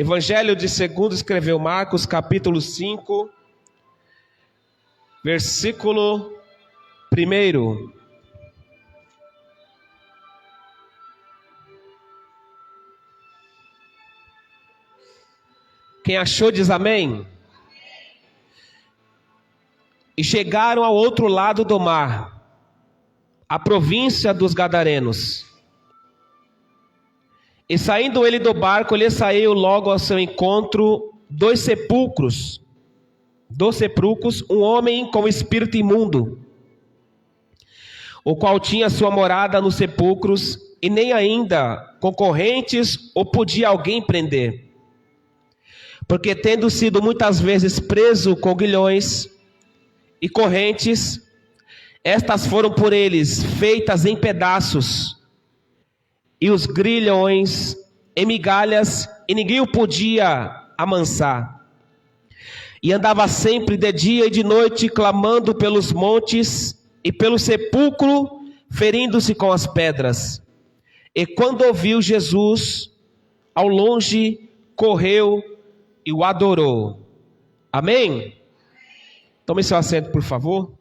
Evangelho de segundo escreveu Marcos, capítulo 5, versículo 1. Quem achou diz amém. E chegaram ao outro lado do mar, a província dos Gadarenos. E saindo ele do barco, lhe saiu logo ao seu encontro dos sepulcros, um homem com espírito imundo, o qual tinha sua morada nos sepulcros, e nem ainda concorrentes ou podia alguém prender. Porque tendo sido muitas vezes preso com grilhões e correntes, estas foram por eles feitas em pedaços, e os grilhões em migalhas, e ninguém o podia amansar. E andava sempre de dia e de noite, clamando pelos montes e pelo sepulcro, ferindo-se com as pedras. E quando ouviu Jesus, ao longe, correu e o adorou. Amém? Tome seu assento, por favor.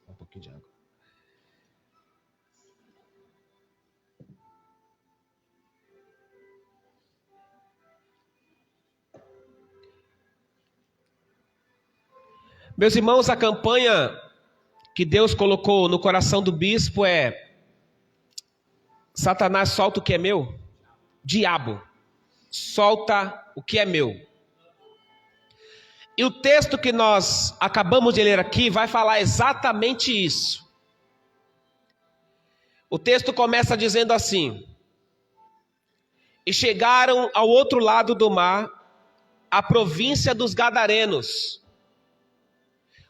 Um pouquinho de água. Meus irmãos, a campanha que Deus colocou no coração do bispo é: Satanás, solta o que é meu. Diabo, solta o que é meu. E o texto que nós acabamos de ler aqui vai falar exatamente isso. O texto começa dizendo assim: e chegaram ao outro lado do mar, a província dos Gadarenos.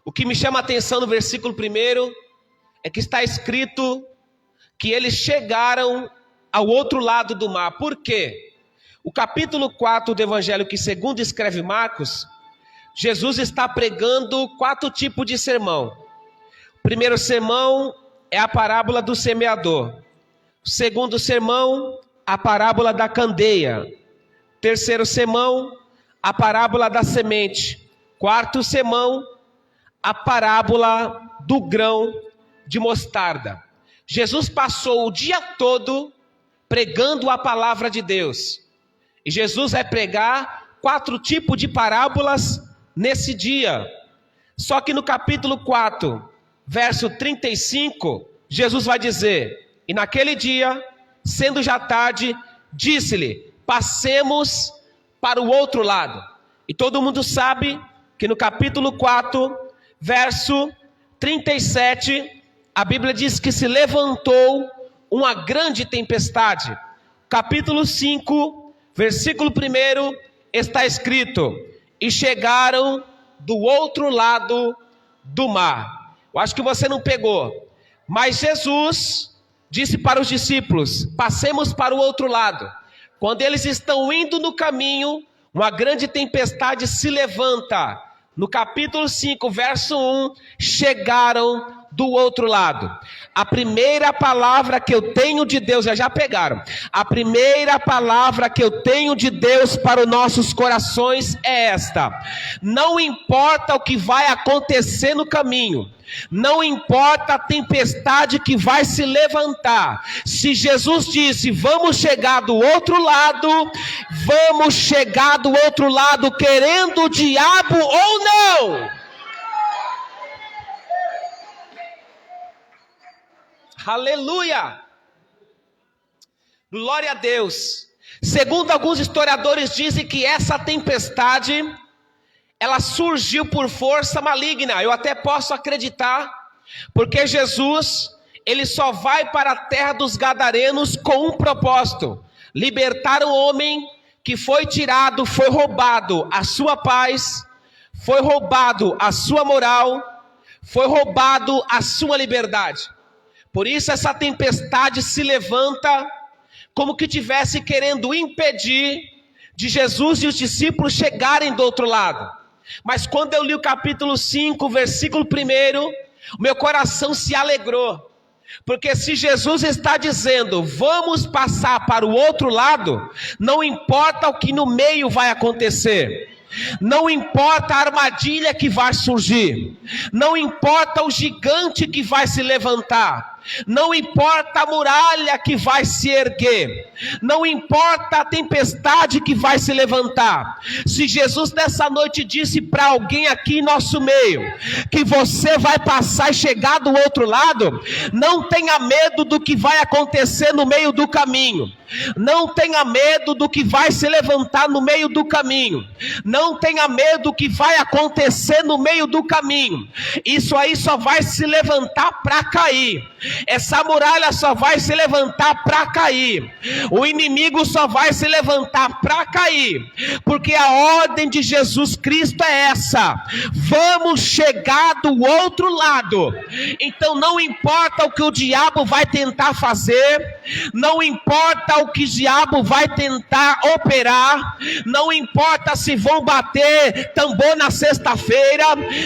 O que me chama a atenção no versículo 1 é que está escrito que eles chegaram ao outro lado do mar. Por quê? O capítulo 4 do Evangelho que segundo escreve Marcos, Jesus está pregando 4 tipos de sermão. O primeiro sermão é a parábola do semeador. O segundo sermão, a parábola da candeia. O terceiro sermão, a parábola da semente. Quarto sermão, a parábola do grão de mostarda. Jesus passou o dia todo pregando a palavra de Deus. E Jesus vai pregar 4 tipos de parábolas nesse dia. Só que no capítulo 4, verso 35, Jesus vai dizer: e naquele dia, sendo já tarde, disse-lhe: passemos para o outro lado. E todo mundo sabe que no capítulo 4, verso 37, a Bíblia diz que se levantou uma grande tempestade. Capítulo 5, versículo 1, está escrito: e chegaram do outro lado do mar. Eu acho que você não pegou, mas Jesus disse para os discípulos: passemos para o outro lado. Quando eles estão indo no caminho, uma grande tempestade se levanta. No capítulo 5, verso 1, chegaram do outro lado. A primeira palavra que eu tenho de Deus, já pegaram? A primeira palavra que eu tenho de Deus para os nossos corações é esta: não importa o que vai acontecer no caminho, não importa a tempestade que vai se levantar, se Jesus disse vamos chegar do outro lado, vamos chegar do outro lado querendo o diabo ou não. Aleluia! Glória a Deus. Segundo alguns historiadores dizem que essa tempestade, ela surgiu por força maligna. Eu até posso acreditar, porque Jesus, ele só vai para a terra dos Gadarenos com um propósito: libertar o homem que foi tirado, foi roubado a sua paz, foi roubado a sua moral, foi roubado a sua liberdade. Por isso essa tempestade se levanta como que tivesse querendo impedir de Jesus e os discípulos chegarem do outro lado. Mas quando eu li o capítulo 5, versículo 1, o meu coração se alegrou. Porque se Jesus está dizendo, vamos passar para o outro lado, não importa o que no meio vai acontecer. Não importa a armadilha que vai surgir, não importa o gigante que vai se levantar, não importa a muralha que vai se erguer, não importa a tempestade que vai se levantar. Se Jesus nessa noite disse para alguém aqui em nosso meio, que você vai passar e chegar do outro lado, não tenha medo do que vai acontecer no meio do caminho. Não tenha medo do que vai se levantar no meio do caminho. Não tenha medo do que vai acontecer no meio do caminho. Isso aí só vai se levantar para cair. Essa muralha só vai se levantar para cair. O inimigo só vai se levantar para cair. Porque a ordem de Jesus Cristo é essa: vamos chegar do outro lado. Então não importa o que o diabo vai tentar fazer, não importa o que o diabo vai tentar operar, não importa se vão bater tambor na sexta-feira,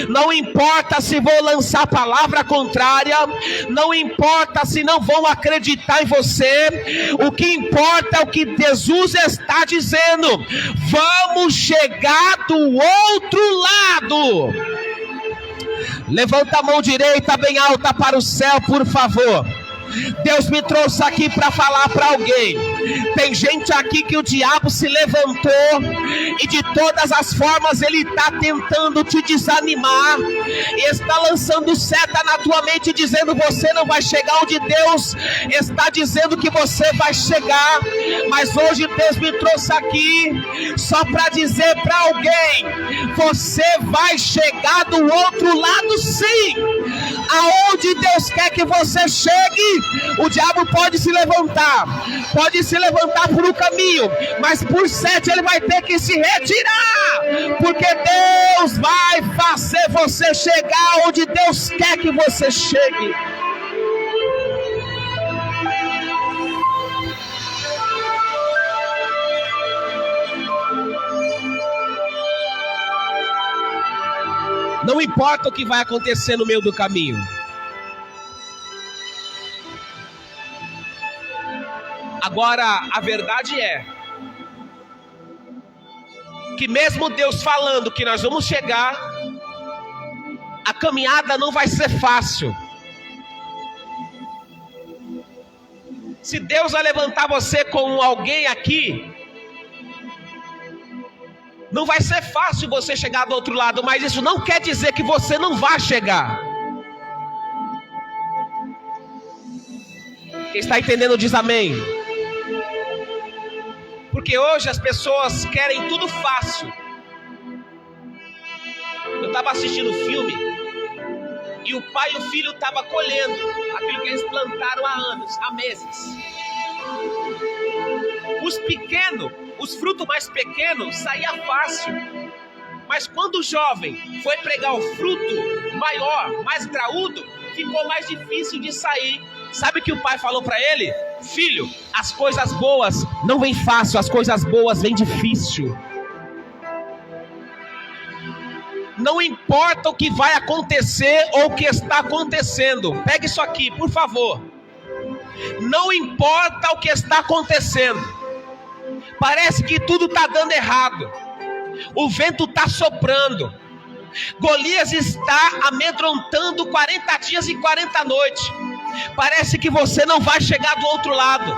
não importa se vão lançar palavra contrária, não importa se não vão acreditar em você. O que importa é o que Jesus está dizendo: vamos chegar do outro lado. Levanta a mão direita bem alta para o céu, por favor. Deus me trouxe aqui para falar para alguém. Tem gente aqui que o diabo se levantou e de todas as formas ele está tentando te desanimar e está lançando seta na tua mente, dizendo você não vai chegar onde Deus está dizendo que você vai chegar. Mas hoje Deus me trouxe aqui só para dizer para alguém: você vai chegar do outro lado, sim. Aonde Deus quer que você chegue, o diabo pode se levantar por um caminho, mas por 7 ele vai ter que se retirar, porque Deus vai fazer você chegar onde Deus quer que você chegue. Não importa o que vai acontecer no meio do caminho. Agora, a verdade é que mesmo Deus falando que nós vamos chegar, a caminhada não vai ser fácil. Se Deus vai levantar você com alguém aqui, não vai ser fácil você chegar do outro lado, mas isso não quer dizer que você não vai chegar. Quem está entendendo diz amém. Porque hoje as pessoas querem tudo fácil. Eu estava assistindo o filme e o pai e o filho estavam colhendo aquilo que eles plantaram há anos, há meses. Os pequenos, os frutos mais pequenos, saía fácil. Mas quando o jovem foi pregar o fruto maior, mais graúdo, ficou mais difícil de sair. Sabe o que o pai falou para ele? Filho, as coisas boas não vêm fácil, as coisas boas vêm difícil. Não importa o que vai acontecer ou o que está acontecendo. Pega isso aqui, por favor. Não importa o que está acontecendo. Parece que tudo está dando errado. O vento está soprando. Golias está amedrontando 40 dias e 40 noites. Parece que você não vai chegar do outro lado.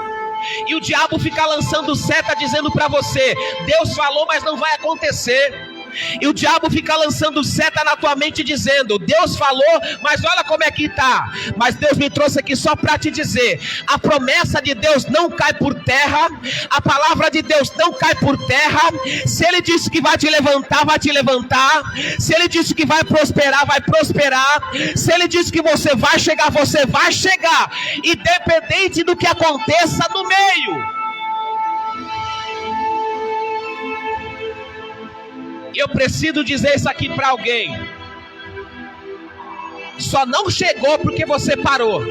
E o diabo fica lançando seta dizendo para você: Deus falou, mas não vai acontecer. E o diabo fica lançando seta na tua mente dizendo: Deus falou, mas olha como é que tá. Mas Deus me trouxe aqui só para te dizer: a promessa de Deus não cai por terra, a palavra de Deus não cai por terra. Se Ele disse que vai te levantar, vai te levantar. Se Ele disse que vai prosperar, vai prosperar. Se Ele disse que você vai chegar, você vai chegar, independente do que aconteça no meio. Eu preciso dizer isso aqui para alguém. Só não chegou porque você parou.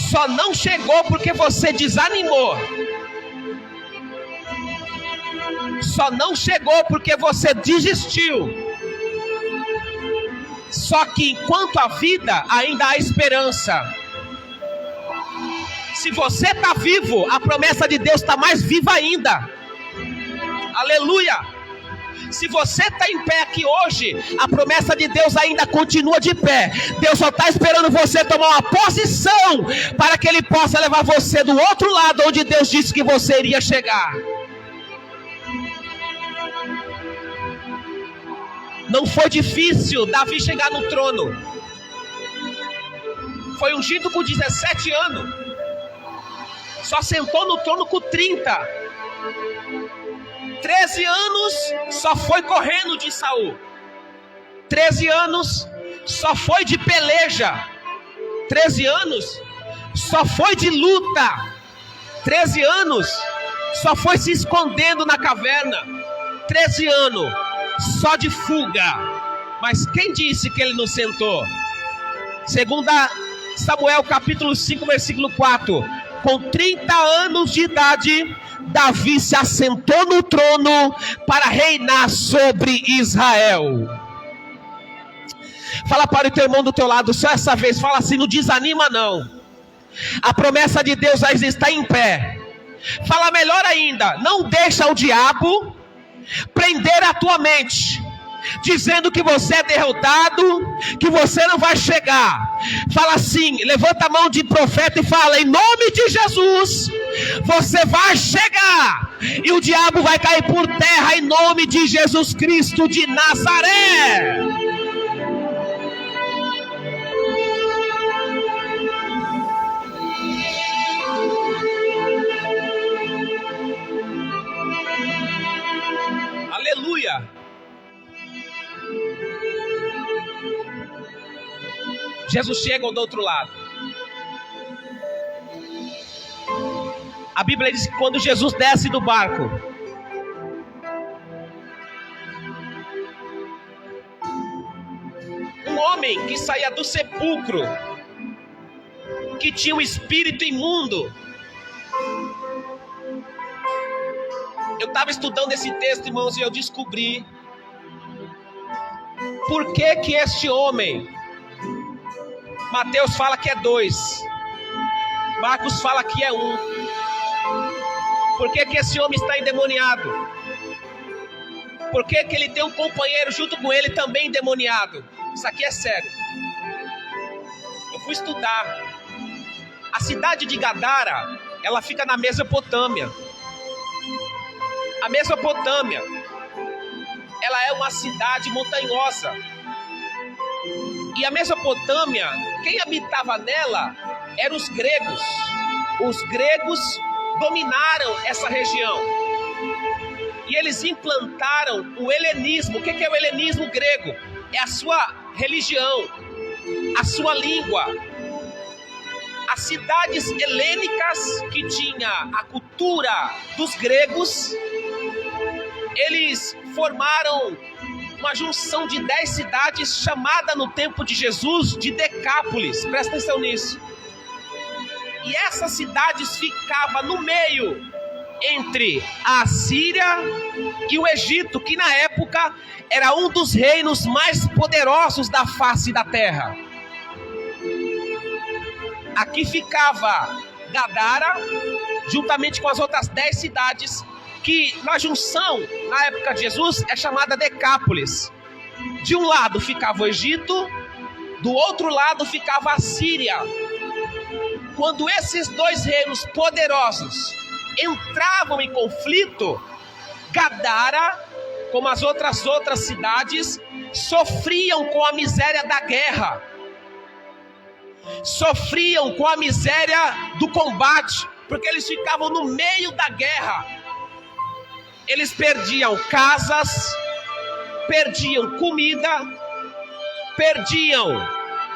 Só não chegou porque você desanimou. Só não chegou porque você desistiu. Só que enquanto há vida, ainda há esperança. Se você está vivo, a promessa de Deus está mais viva ainda. Aleluia! Se você está em pé aqui hoje, a promessa de Deus ainda continua de pé. Deus só está esperando você tomar uma posição para que Ele possa levar você do outro lado onde Deus disse que você iria chegar. Não foi difícil Davi chegar no trono. Foi ungido com 17 anos. Só sentou no trono com 30. 13 anos só foi correndo de Saul. 13 anos só foi de peleja. 13 anos só foi de luta. 13 anos só foi se escondendo na caverna. 13 anos só de fuga. Mas quem disse que ele não sentou? Segunda Samuel capítulo 5 versículo 4. Com 30 anos de idade, Davi se assentou no trono para reinar sobre Israel. Fala para o teu irmão do teu lado, só essa vez, fala assim, não desanima não. A promessa de Deus ainda está em pé. Fala melhor ainda, não deixa o diabo prender a tua mente, dizendo que você é derrotado, que você não vai chegar. Fala assim, levanta a mão de profeta e fala, em nome de Jesus, você vai chegar, e o diabo vai cair por terra, em nome de Jesus Cristo de Nazaré. Aleluia. Jesus chega do outro lado. A Bíblia diz que quando Jesus desce do barco, um homem que saía do sepulcro, que tinha um espírito imundo. Eu estava estudando esse texto, irmãos, e eu descobri por que este homem, Mateus fala que é 2, Marcos fala que é 1. Por que esse homem está endemoniado? Por que ele tem um companheiro junto com ele também endemoniado? Isso aqui é sério. Eu fui estudar. A cidade de Gadara, ela fica na Mesopotâmia. A Mesopotâmia, ela é uma cidade montanhosa. E a Mesopotâmia, quem habitava nela eram os gregos. Os gregos dominaram essa região. E eles implantaram o helenismo. O que é o helenismo grego? É a sua religião, a sua língua. As cidades helênicas que tinha a cultura dos gregos, eles formaram uma junção de 10 cidades chamada no tempo de Jesus de Decápolis. Presta atenção nisso. E essas cidades ficavam no meio entre a Síria e o Egito, que na época era um dos reinos mais poderosos da face da terra. Aqui ficava Gadara, juntamente com as outras 10 cidades, que na junção, na época de Jesus, é chamada Decápolis. De um lado ficava o Egito, do outro lado ficava a Síria. Quando esses dois reinos poderosos entravam em conflito, Gadara, como as outras cidades, sofriam com a miséria da guerra. Sofriam com a miséria do combate, porque eles ficavam no meio da guerra. Eles perdiam casas, perdiam comida, perdiam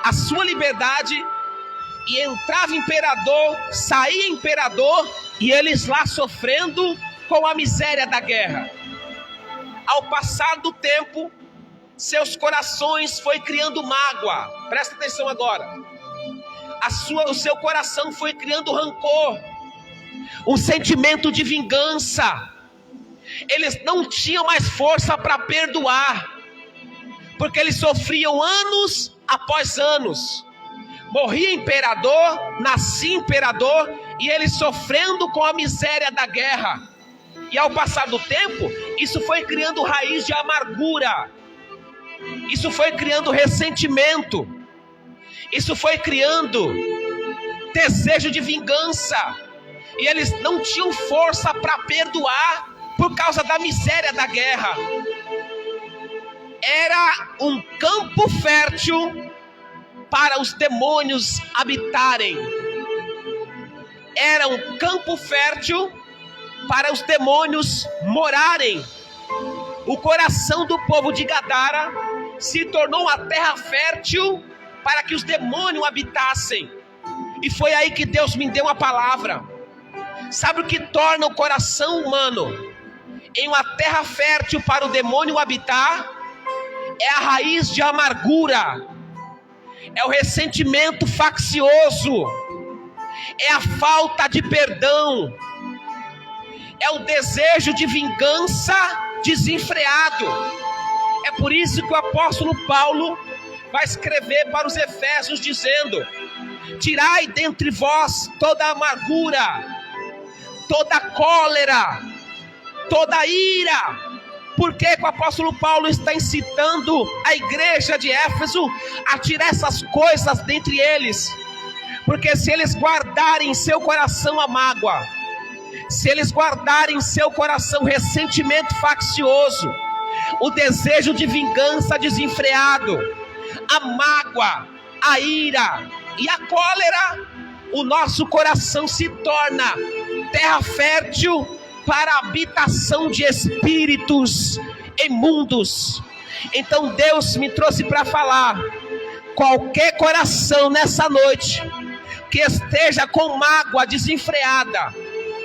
a sua liberdade, e entrava imperador, saía imperador, e eles lá sofrendo com a miséria da guerra. Ao passar do tempo, seus corações foi criando mágoa. Presta atenção agora. O seu coração foi criando rancor, um sentimento de vingança. Eles não tinham mais força para perdoar, porque eles sofriam anos após anos. Morria imperador, nascia imperador, e eles sofrendo com a miséria da guerra. E ao passar do tempo, isso foi criando raiz de amargura, isso foi criando ressentimento, isso foi criando desejo de vingança, e eles não tinham força para perdoar por causa da miséria da guerra. Era um campo fértil para os demônios habitarem. Era um campo fértil para os demônios morarem. O coração do povo de Gadara se tornou uma terra fértil para que os demônios habitassem. E foi aí que Deus me deu uma palavra. Sabe o que torna o coração humano em uma terra fértil para o demônio habitar? É a raiz de amargura, é o ressentimento faccioso, é a falta de perdão, é o desejo de vingança desenfreado. É por isso que o apóstolo Paulo vai escrever para os Efésios dizendo: tirai dentre vós toda amargura, toda cólera, toda ira. Por que o apóstolo Paulo está incitando a igreja de Éfeso a tirar essas coisas dentre eles? Porque se eles guardarem em seu coração a mágoa, se eles guardarem em seu coração ressentimento faccioso, o desejo de vingança desenfreado, a mágoa, a ira e a cólera, o nosso coração se torna terra fértil para a habitação de espíritos imundos. Então Deus me trouxe para falar: qualquer coração nessa noite que esteja com mágoa desenfreada,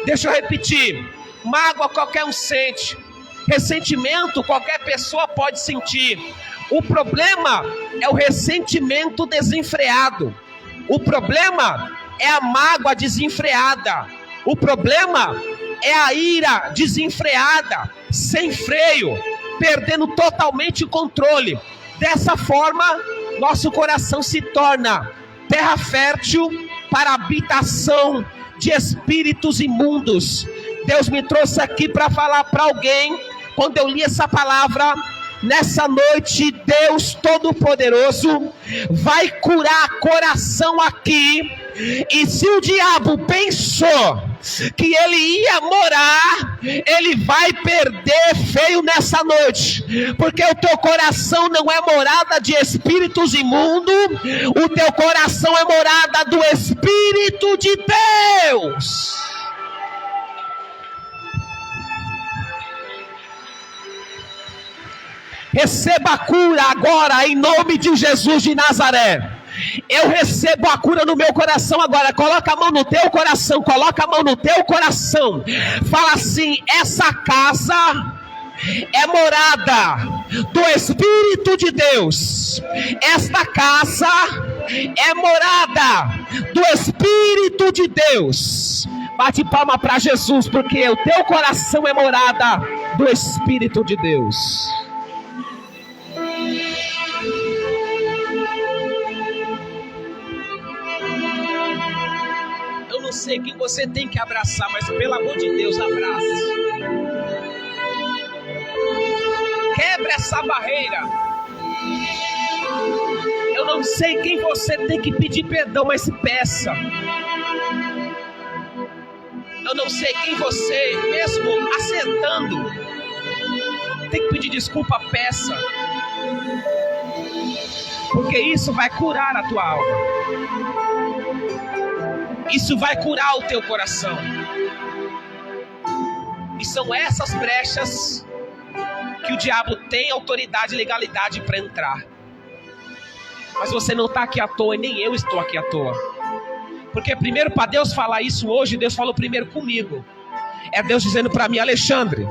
deixa eu repetir, mágoa qualquer um sente, ressentimento qualquer pessoa pode sentir. O problema é o ressentimento desenfreado, o problema é a mágoa desenfreada, o problema é a ira desenfreada, sem freio, perdendo totalmente o controle. Dessa forma, nosso coração se torna terra fértil para a habitação de espíritos imundos. Deus me trouxe aqui para falar para alguém, quando eu li essa palavra, nessa noite, Deus Todo-Poderoso vai curar coração aqui. E se o diabo pensou que ele ia morar, ele vai perder feio nessa noite, porque o teu coração não é morada de espíritos imundos, o teu coração é morada do Espírito de Deus. Receba a cura agora, em nome de Jesus de Nazaré. Eu recebo a cura no meu coração agora. Coloca a mão no teu coração, coloca a mão no teu coração. Fala assim: essa casa é morada do Espírito de Deus. Esta casa é morada do Espírito de Deus. Bate palma para Jesus, porque o teu coração é morada do Espírito de Deus. Eu não sei quem você tem que abraçar, mas pelo amor de Deus, abrace. Quebra essa barreira. Eu não sei quem você tem que pedir perdão, mas peça. Eu não sei quem você, mesmo acertando, tem que pedir desculpa, peça. Porque isso vai curar a tua alma. Isso vai curar o teu coração. E são essas brechas que o diabo tem autoridade e legalidade para entrar. Mas você não está aqui à toa, e nem eu estou aqui à toa. Porque primeiro, para Deus falar isso hoje, Deus falou primeiro comigo. É Deus dizendo para mim: Alexandre,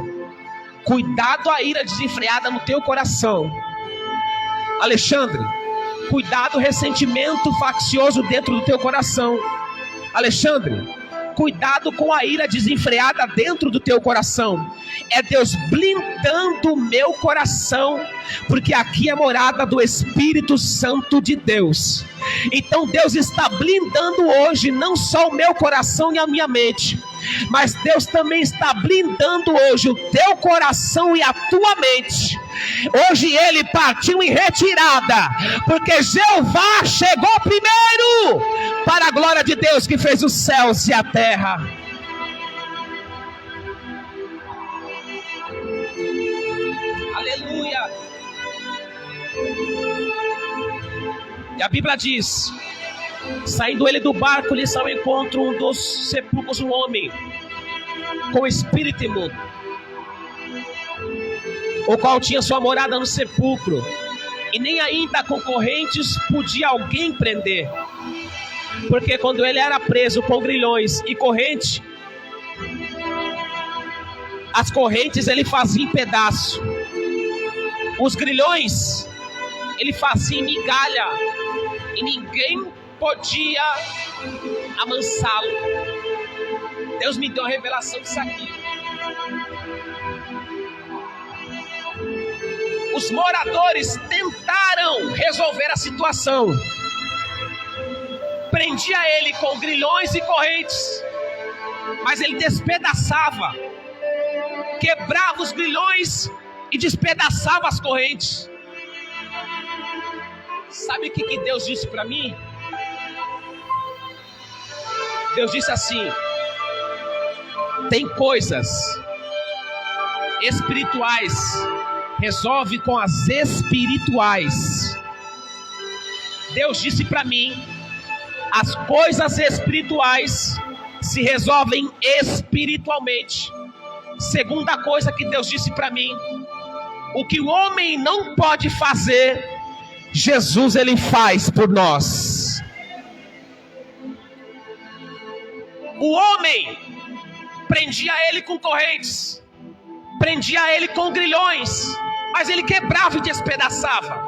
cuidado a ira desenfreada no teu coração. Alexandre, cuidado o ressentimento faccioso dentro do teu coração. Alexandre, cuidado com a ira desenfreada dentro do teu coração. É Deus blindando o meu coração, porque aqui é a morada do Espírito Santo de Deus. Então Deus está blindando hoje não só o meu coração e a minha mente, mas Deus também está blindando hoje o teu coração e a tua mente. Hoje ele partiu em retirada, porque Jeová chegou primeiro, para a glória de Deus que fez os céus e a terra. Aleluia. E a Bíblia diz: saindo ele do barco, lhe saiu ao encontro um dos sepulcros, um homem com espírito imundo, o qual tinha sua morada no sepulcro, e nem ainda concorrentes podia alguém prender, porque quando ele era preso com grilhões e corrente, as correntes ele fazia em pedaço, os grilhões ele fazia em migalha, e ninguém podia amansá-lo. Deus me deu a revelação disso aqui. Os moradores tentaram resolver a situação. Prendia ele com grilhões e correntes, mas ele despedaçava, quebrava os grilhões e despedaçava as correntes. Sabe o que Deus disse para mim? Deus disse assim: tem coisas espirituais, resolve com as espirituais. Deus disse para mim: as coisas espirituais se resolvem espiritualmente. Segunda coisa que Deus disse para mim: o que o homem não pode fazer, Jesus ele faz por nós. O homem prendia ele com correntes, prendia ele com grilhões, mas ele quebrava e despedaçava.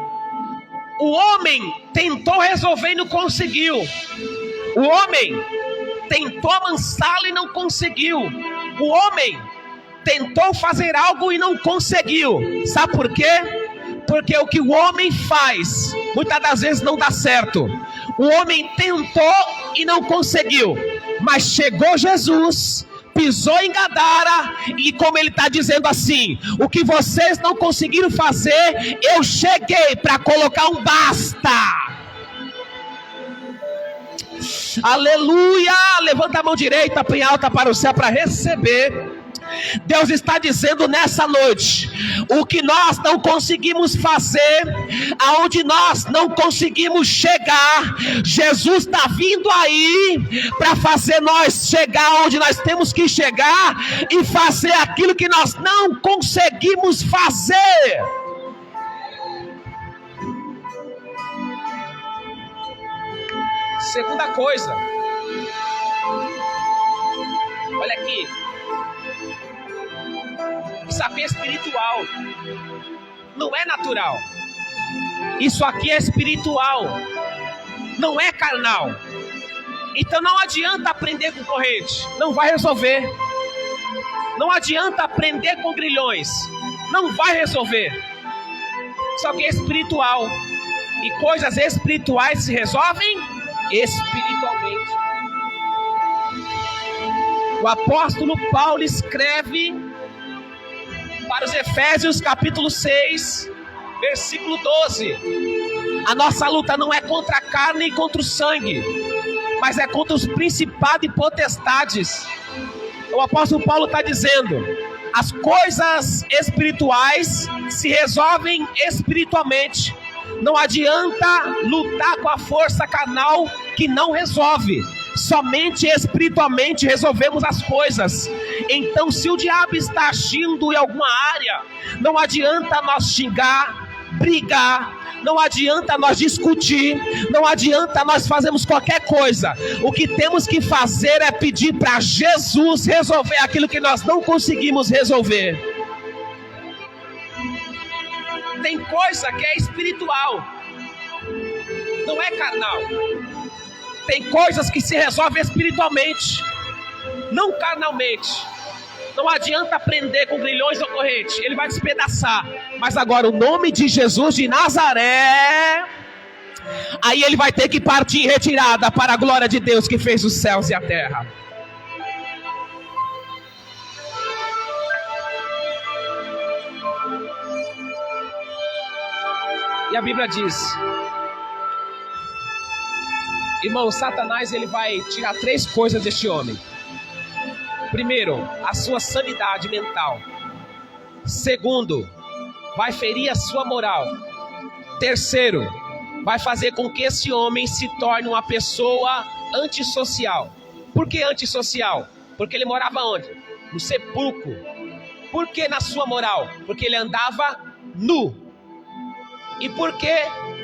O homem tentou resolver e não conseguiu. O homem tentou amansá-lo e não conseguiu. O homem tentou fazer algo e não conseguiu. Sabe por quê? Porque o que o homem faz, muitas das vezes não dá certo. O homem tentou e não conseguiu, mas chegou Jesus, pisou em Gadara, e como ele está dizendo assim: o que vocês não conseguiram fazer, eu cheguei para colocar um basta. Aleluia! Levanta a mão direita bem alta para o céu para receber. Deus está dizendo nessa noite: o que nós não conseguimos fazer, aonde nós não conseguimos chegar, Jesus está vindo aí para fazer nós chegar onde nós temos que chegar e fazer aquilo que nós não conseguimos fazer. Segunda coisa, olha aqui. Isso aqui é espiritual, não é natural. Isso aqui é espiritual, não é carnal. Então não adianta aprender com corrente, não vai resolver. Não adianta aprender com grilhões, não vai resolver. Isso aqui é espiritual, e coisas espirituais se resolvem espiritualmente. O apóstolo Paulo escreve para os Efésios capítulo 6, versículo 12: a nossa luta não é contra a carne e contra o sangue, mas é contra os principados e potestades. O apóstolo Paulo está dizendo: as coisas espirituais se resolvem espiritualmente. Não adianta lutar com a força carnal, que não resolve. Somente espiritualmente resolvemos as coisas. Então, se o diabo está agindo em alguma área, não adianta nós xingar, brigar, não adianta nós discutir, não adianta nós fazermos qualquer coisa. O que temos que fazer é pedir para Jesus resolver aquilo que nós não conseguimos resolver. Tem coisa que é espiritual, não é carnal. Tem coisas que se resolvem espiritualmente. não carnalmente. Não adianta prender com grilhões ou corrente, ele vai despedaçar. Mas agora o nome de Jesus de Nazaré, aí ele vai ter que partir em retirada para a glória de Deus que fez os céus e a terra. E a Bíblia diz, irmão, Satanás ele vai tirar 3 coisas deste homem. Primeiro, a sua sanidade mental. Segundo, vai ferir a sua moral. Terceiro, vai fazer com que esse homem se torne uma pessoa antissocial. Por que antissocial? Porque ele morava onde? No sepulcro. Por que na sua moral? Porque ele andava nu. E por que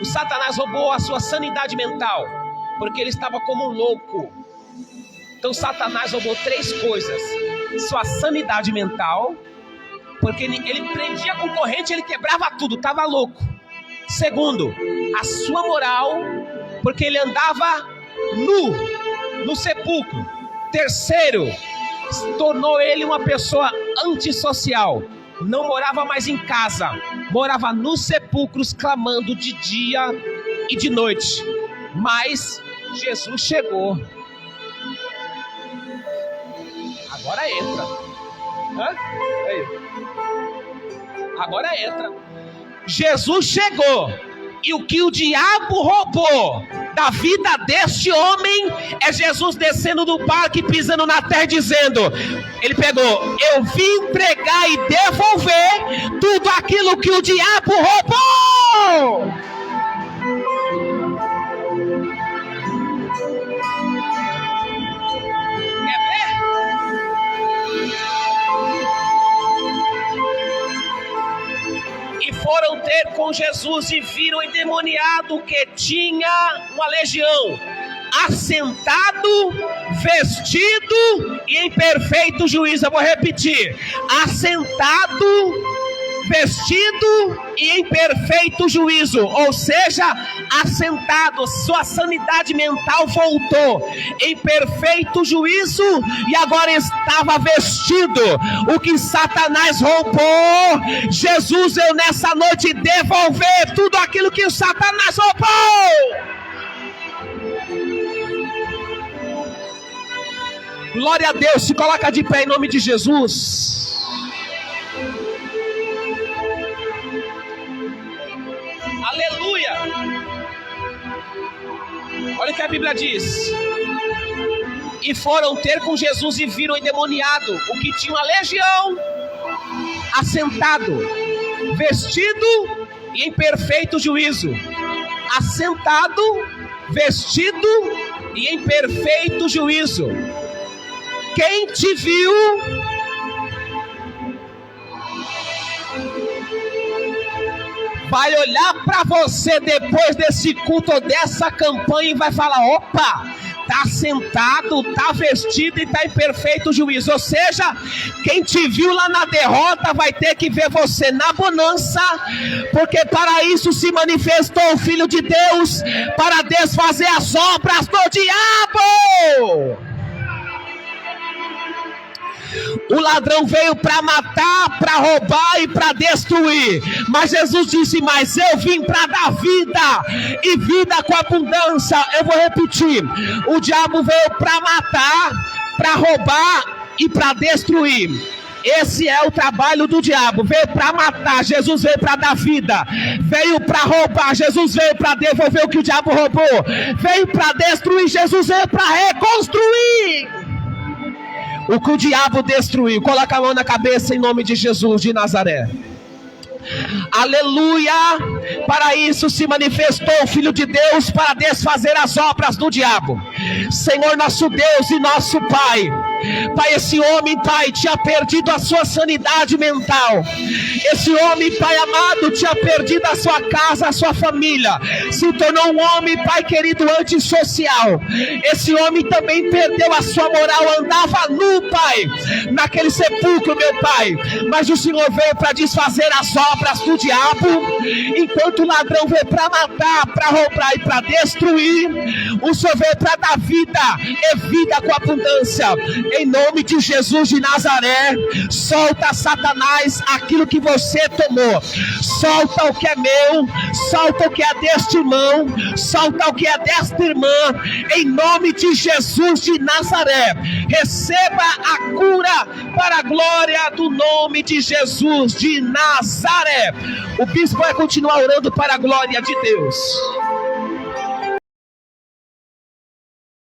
o Satanás roubou a sua sanidade mental? Porque ele estava como um louco. Então Satanás roubou 3 coisas: sua sanidade mental, porque ele prendia com corrente, ele quebrava tudo, estava louco. Segundo, a sua moral, porque ele andava nu, no sepulcro. Terceiro, tornou ele uma pessoa antissocial. Não morava mais em casa, morava nos sepulcros, clamando de dia e de noite. Mas Jesus chegou. Agora entra. Agora entra. Jesus chegou. E o que o diabo roubou da vida deste homem é Jesus descendo do barco e pisando na terra, dizendo, ele pegou, eu vim pregar e devolver tudo aquilo que o diabo roubou. Foram ter com Jesus e viram o endemoniado que tinha uma legião, assentado, vestido e em perfeito juízo. Eu vou repetir: assentado, vestido e em perfeito juízo, ou seja, assentado, sua sanidade mental voltou, em perfeito juízo, e agora estava vestido. O que Satanás roubou, Jesus veio nessa noite devolver tudo aquilo que o Satanás roubou. Glória a Deus, se coloca de pé em nome de Jesus. Aleluia! Olha o que a Bíblia diz. E foram ter com Jesus e viram o endemoniado, o que tinha uma legião, assentado, vestido e em perfeito juízo. Assentado, vestido e em perfeito juízo. Quem te viu vai olhar para você depois desse culto ou dessa campanha e vai falar: opa, tá sentado, tá vestido e tá em perfeito juízo. Ou seja, quem te viu lá na derrota vai ter que ver você na bonança, porque para isso se manifestou o Filho de Deus, para desfazer as obras do diabo. O ladrão veio para matar, para roubar e para destruir. Mas Jesus disse: mas eu vim para dar vida, e vida com abundância. Eu vou repetir: o diabo veio para matar, para roubar e para destruir. Esse é o trabalho do diabo. Veio para matar, Jesus veio para dar vida. Veio para roubar, Jesus veio para devolver o que o diabo roubou. Veio para destruir, Jesus veio para reconstruir o que o diabo destruiu. Coloca a mão na cabeça em nome de Jesus de Nazaré. Aleluia! Para isso se manifestou o Filho de Deus, para desfazer as obras do diabo. Senhor nosso Deus e nosso Pai, Pai, esse homem, Pai, tinha perdido a sua sanidade mental. Esse homem, Pai amado, tinha perdido a sua casa, a sua família. Se tornou um homem, Pai querido, antissocial. Esse homem também perdeu a sua moral, andava nu, Pai, naquele sepulcro, meu Pai. Mas o Senhor veio para desfazer as obras do diabo. Enquanto o ladrão veio para matar, para roubar e para destruir, O Senhor veio para dar vida e vida com abundância. Em nome de Jesus de Nazaré, solta, Satanás, aquilo que você tomou. Solta o que é meu, solta o que é deste irmão, solta o que é desta irmã. Em nome de Jesus de Nazaré, receba a cura para a glória do nome de Jesus de Nazaré. O bispo vai continuar orando para a glória de Deus.